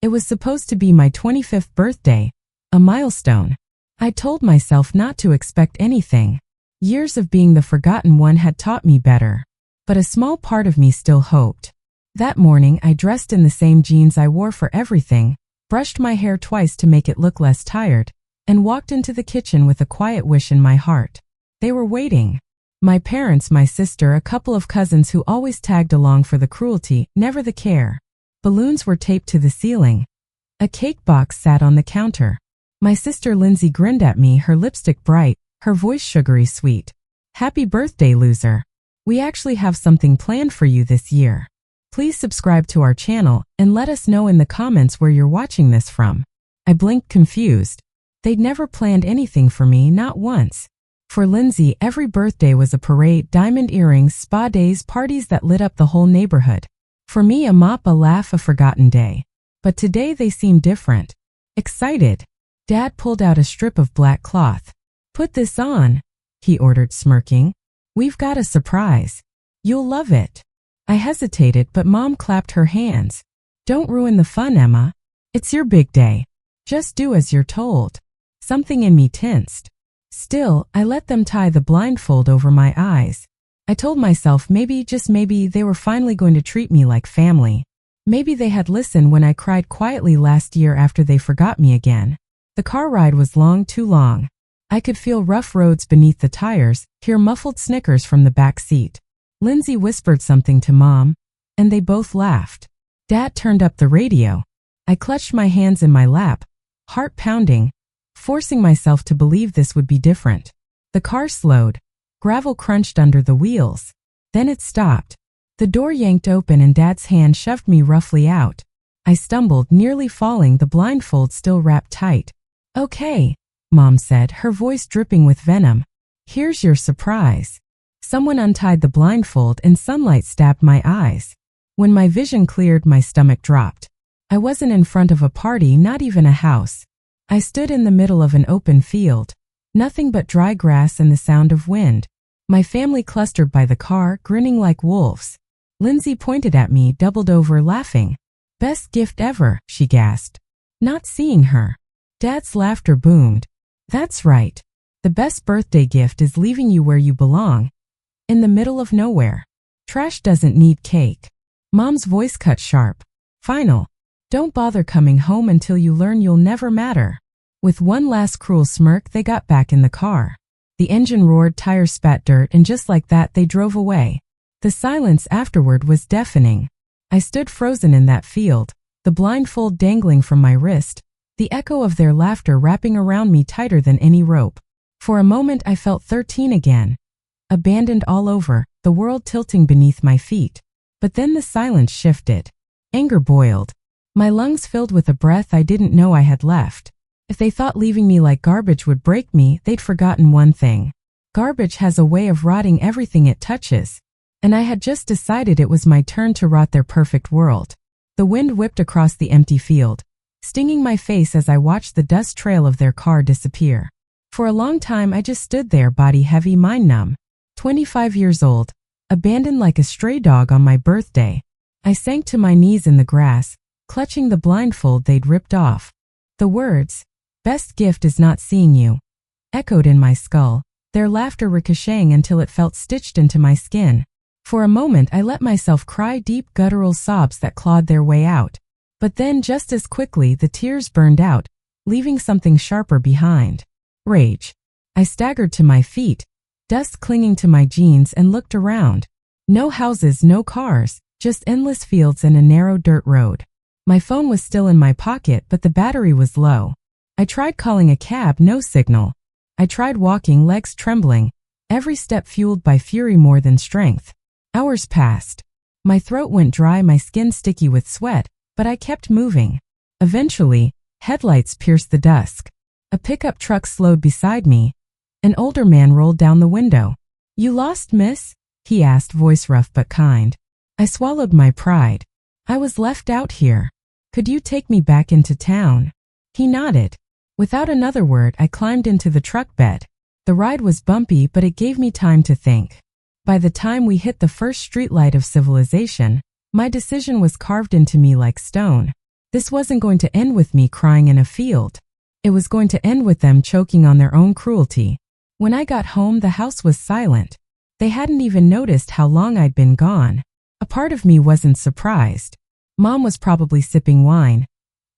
It was supposed to be my 25th birthday, a milestone. I told myself not to expect anything. Years of being the forgotten one had taught me better. But a small part of me still hoped. That morning, I dressed in the same jeans I wore for everything, brushed my hair twice to make it look less tired, and walked into the kitchen with a quiet wish in my heart. They were waiting. My parents, my sister, a couple of cousins who always tagged along for the cruelty, never the care. Balloons were taped to the ceiling. A cake box sat on the counter. My sister Lindsay grinned at me, her lipstick bright, her voice sugary sweet. Happy birthday, loser. We actually have something planned for you this year. Please subscribe to our channel and let us know in the comments where you're watching this from. I blinked confused. They'd never planned anything for me, not once. For Lindsay, every birthday was a parade, diamond earrings, spa days, parties that lit up the whole neighborhood. For me, a mop, a laugh, a forgotten day. But today they seemed different. Excited. Dad pulled out a strip of black cloth. Put this on, he ordered, smirking. We've got a surprise. You'll love it. I hesitated, but Mom clapped her hands. Don't ruin the fun, Emma. It's your big day. Just do as you're told. Something in me tensed. Still, I let them tie the blindfold over my eyes. I told myself maybe, just maybe, they were finally going to treat me like family. Maybe they had listened when I cried quietly last year after they forgot me again. The car ride was long, too long. I could feel rough roads beneath the tires, hear muffled snickers from the back seat. Lindsay whispered something to Mom, and they both laughed. Dad turned up the radio. I clutched my hands in my lap, heart pounding, forcing myself to believe this would be different. The car slowed. Gravel crunched under the wheels. Then it stopped. The door yanked open and Dad's hand shoved me roughly out. I stumbled, nearly falling, the blindfold still wrapped tight. Okay, Mom said, her voice dripping with venom. Here's your surprise. Someone untied the blindfold and sunlight stabbed my eyes. When my vision cleared, my stomach dropped. I wasn't in front of a party, not even a house. I stood in the middle of an open field. Nothing but dry grass and the sound of wind. My family clustered by the car, grinning like wolves. Lindsay pointed at me, doubled over, laughing. Best gift ever, she gasped. Not seeing her. Dad's laughter boomed. That's right. The best birthday gift is leaving you where you belong. In the middle of nowhere. Trash doesn't need cake. Mom's voice cut sharp. Final. Don't bother coming home until you learn you'll never matter. With one last cruel smirk, they got back in the car. The engine roared, tires spat dirt, and just like that, they drove away. The silence afterward was deafening. I stood frozen in that field, the blindfold dangling from my wrist, the echo of their laughter wrapping around me tighter than any rope. For a moment, I felt 13 again. Abandoned all over, the world tilting beneath my feet. But then the silence shifted. Anger boiled. My lungs filled with a breath I didn't know I had left. If they thought leaving me like garbage would break me, they'd forgotten one thing. Garbage has a way of rotting everything it touches. And I had just decided it was my turn to rot their perfect world. The wind whipped across the empty field, stinging my face as I watched the dust trail of their car disappear. For a long time I just stood there, body heavy, mind numb. 25 years old, abandoned like a stray dog on my birthday. I sank to my knees in the grass, clutching the blindfold they'd ripped off. The words, "Best gift is not seeing you," echoed in my skull, their laughter ricocheting until it felt stitched into my skin. For a moment I let myself cry deep guttural sobs that clawed their way out. But then just as quickly the tears burned out, leaving something sharper behind. Rage. I staggered to my feet, dust clinging to my jeans, and looked around. No houses, no cars, just endless fields and a narrow dirt road. My phone was still in my pocket, but the battery was low. I tried calling a cab, no signal. I tried walking, legs trembling, every step fueled by fury more than strength. Hours passed. My throat went dry, my skin sticky with sweat, but I kept moving. Eventually, headlights pierced the dusk. A pickup truck slowed beside me. An older man rolled down the window. "You lost, miss?" he asked, voice rough but kind. I swallowed my pride. I was left out here. "Could you take me back into town?" He nodded. Without another word, I climbed into the truck bed. The ride was bumpy, but it gave me time to think. By the time we hit the first streetlight of civilization, my decision was carved into me like stone. This wasn't going to end with me crying in a field. It was going to end with them choking on their own cruelty. When I got home, the house was silent. They hadn't even noticed how long I'd been gone. A part of me wasn't surprised. Mom was probably sipping wine,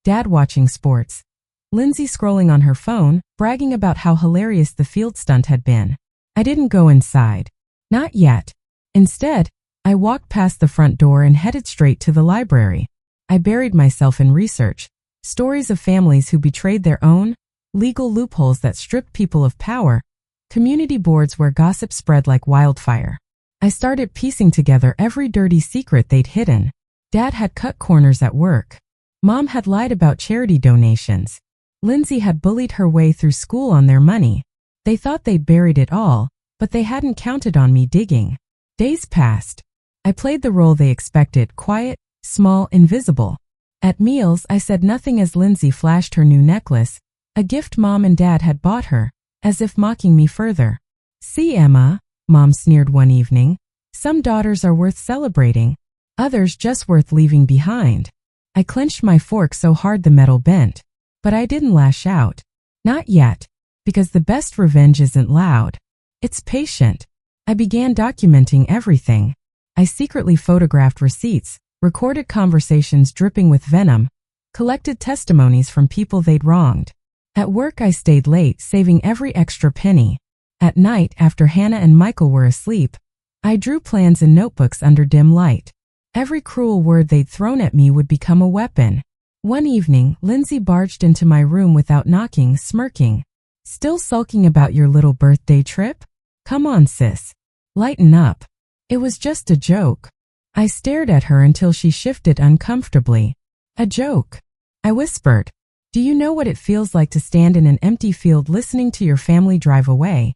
Dad watching sports, Lindsay scrolling on her phone, bragging about how hilarious the field stunt had been. I didn't go inside. Not yet. Instead, I walked past the front door and headed straight to the library. I buried myself in research, stories of families who betrayed their own, legal loopholes that stripped people of power, community boards where gossip spread like wildfire. I started piecing together every dirty secret they'd hidden. Dad had cut corners at work. Mom had lied about charity donations. Lindsay had bullied her way through school on their money. They thought they'd buried it all, but they hadn't counted on me digging. Days passed. I played the role they expected, quiet, small, invisible. At meals, I said nothing as Lindsay flashed her new necklace, a gift Mom and Dad had bought her, as if mocking me further. "See, Emma," Mom sneered one evening, "some daughters are worth celebrating, others just worth leaving behind." I clenched my fork so hard the metal bent. But I didn't lash out. Not yet, because the best revenge isn't loud. It's patient. I began documenting everything. I secretly photographed receipts, recorded conversations dripping with venom, collected testimonies from people they'd wronged. At work, I stayed late, saving every extra penny. At night, after Hannah and Michael were asleep, I drew plans in notebooks under dim light. Every cruel word they'd thrown at me would become a weapon. One evening, Lindsay barged into my room without knocking, smirking. "Still sulking about your little birthday trip? Come on, sis. Lighten up. It was just a joke." I stared at her until she shifted uncomfortably. "A joke?" I whispered. "Do you know what it feels like to stand in an empty field listening to your family drive away,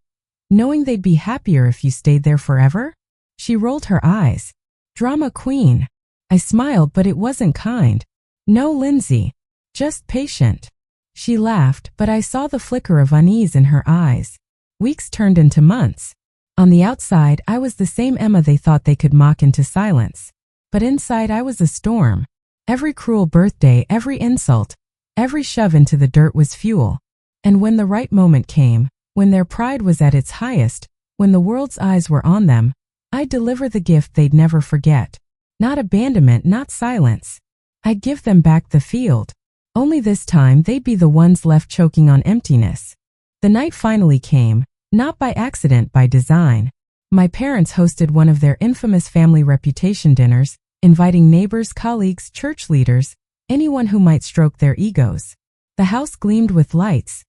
knowing they'd be happier if you stayed there forever?" She rolled her eyes. "Drama queen." I smiled, but it wasn't kind. "No, Lindsay. Just patient." She laughed, but I saw the flicker of unease in her eyes. Weeks turned into months. On the outside, I was the same Emma they thought they could mock into silence. But inside, I was a storm. Every cruel birthday, every insult, every shove into the dirt was fuel. And when the right moment came, when their pride was at its highest, when the world's eyes were on them, I'd deliver the gift they'd never forget. Not abandonment, not silence. I'd give them back the field. Only this time, they'd be the ones left choking on emptiness. The night finally came. Not by accident, by design. My parents hosted one of their infamous family reputation dinners, inviting neighbors, colleagues, church leaders, anyone who might stroke their egos. The house gleamed with lights.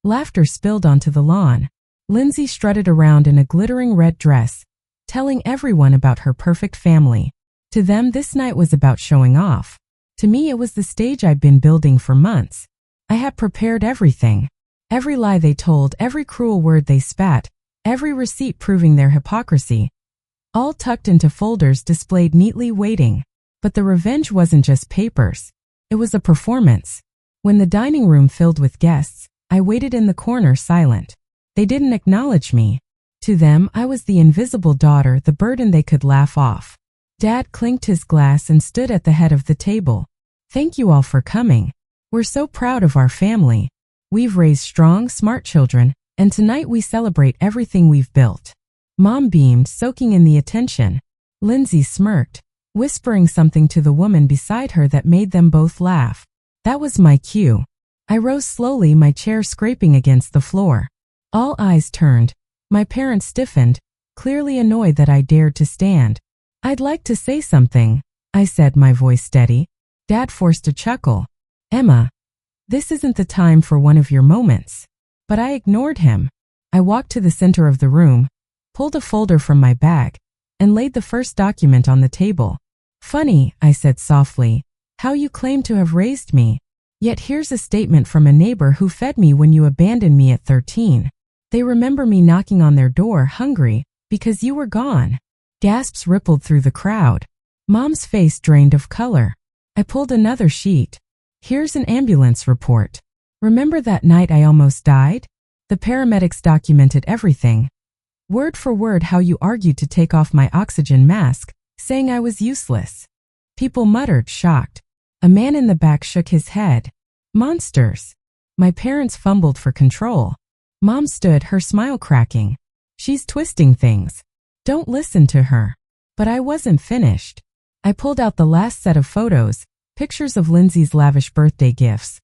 Laughter spilled onto the lawn. Lindsay strutted around in a glittering red dress, telling everyone about her perfect family. To them, this night was about showing off. To me, it was the stage I'd been building for months. I had prepared everything. Every lie they told, every cruel word they spat, every receipt proving their hypocrisy, all tucked into folders displayed neatly waiting. But the revenge wasn't just papers. It was a performance. When the dining room filled with guests, I waited in the corner silent. They didn't acknowledge me. To them, I was the invisible daughter, the burden they could laugh off. Dad clinked his glass and stood at the head of the table. "Thank you all for coming. We're so proud of our family. We've raised strong, smart children, and tonight we celebrate everything we've built." Mom beamed, soaking in the attention. Lindsay smirked, whispering something to the woman beside her that made them both laugh. That was my cue. I rose slowly, my chair scraping against the floor. All eyes turned. My parents stiffened, clearly annoyed that I dared to stand. "I'd like to say something," I said, my voice steady. Dad forced a chuckle. "Emma, this isn't the time for one of your moments." But I ignored him. I walked to the center of the room, pulled a folder from my bag, and laid the first document on the table. "Funny," I said softly, "how you claim to have raised me. Yet here's a statement from a neighbor who fed me when you abandoned me at 13. They remember me knocking on their door, hungry, because you were gone." Gasps rippled through the crowd. Mom's face drained of color. I pulled another sheet. "Here's an ambulance report. Remember that night I almost died? The paramedics documented everything. Word for word how you argued to take off my oxygen mask, saying I was useless." People muttered, shocked. A man in the back shook his head. Monsters. My parents fumbled for control. Mom stood, her smile cracking. She's twisting things. Don't listen to her. But I wasn't finished. I pulled out the last set of photos, pictures of Lindsay's lavish birthday gifts.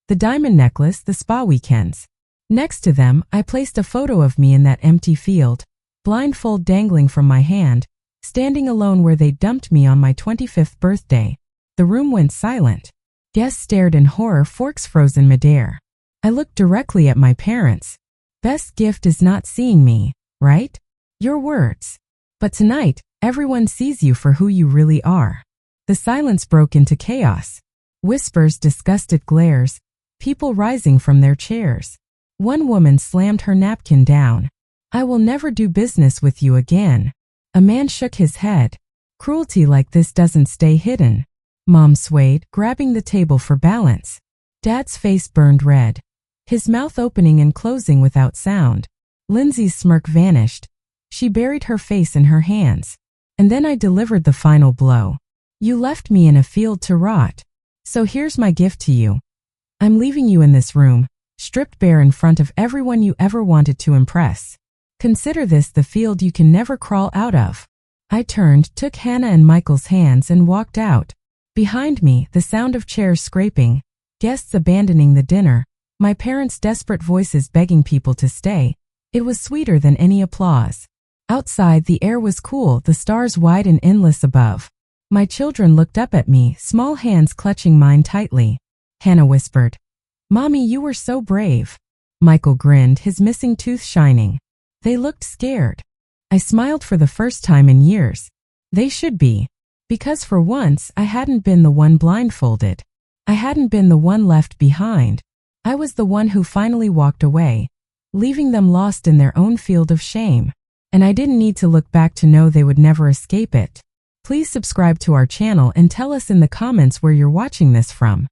The diamond necklace, the spa weekends. Next to them, I placed a photo of me in that empty field, blindfold dangling from my hand, standing alone where they dumped me on my 25th birthday. The room went silent. Guests stared in horror, forks frozen midair. I looked directly at my parents. Best gift is not seeing me, right? Your words. But tonight, everyone sees you for who you really are. The silence broke into chaos. Whispers, disgusted glares, people rising from their chairs. One woman slammed her napkin down. I will never do business with you again. A man shook his head. Cruelty like this doesn't stay hidden. Mom swayed, grabbing the table for balance. Dad's face burned red, his mouth opening and closing without sound. Lindsay's smirk vanished. She buried her face in her hands. And then I delivered the final blow. You left me in a field to rot. So here's my gift to you. I'm leaving you in this room, stripped bare in front of everyone you ever wanted to impress. Consider this the field you can never crawl out of. I turned, took Hannah and Michael's hands and walked out. Behind me, the sound of chairs scraping, guests abandoning the dinner, my parents' desperate voices begging people to stay. It was sweeter than any applause. Outside, the air was cool, the stars wide and endless above. My children looked up at me, small hands clutching mine tightly. Hannah whispered, "Mommy, you were so brave." Michael grinned, his missing tooth shining. They looked scared. I smiled for the first time in years. They should be. Because for once, I hadn't been the one blindfolded. I hadn't been the one left behind. I was the one who finally walked away, leaving them lost in their own field of shame. And I didn't need to look back to know they would never escape it. Please subscribe to our channel and tell us in the comments where you're watching this from.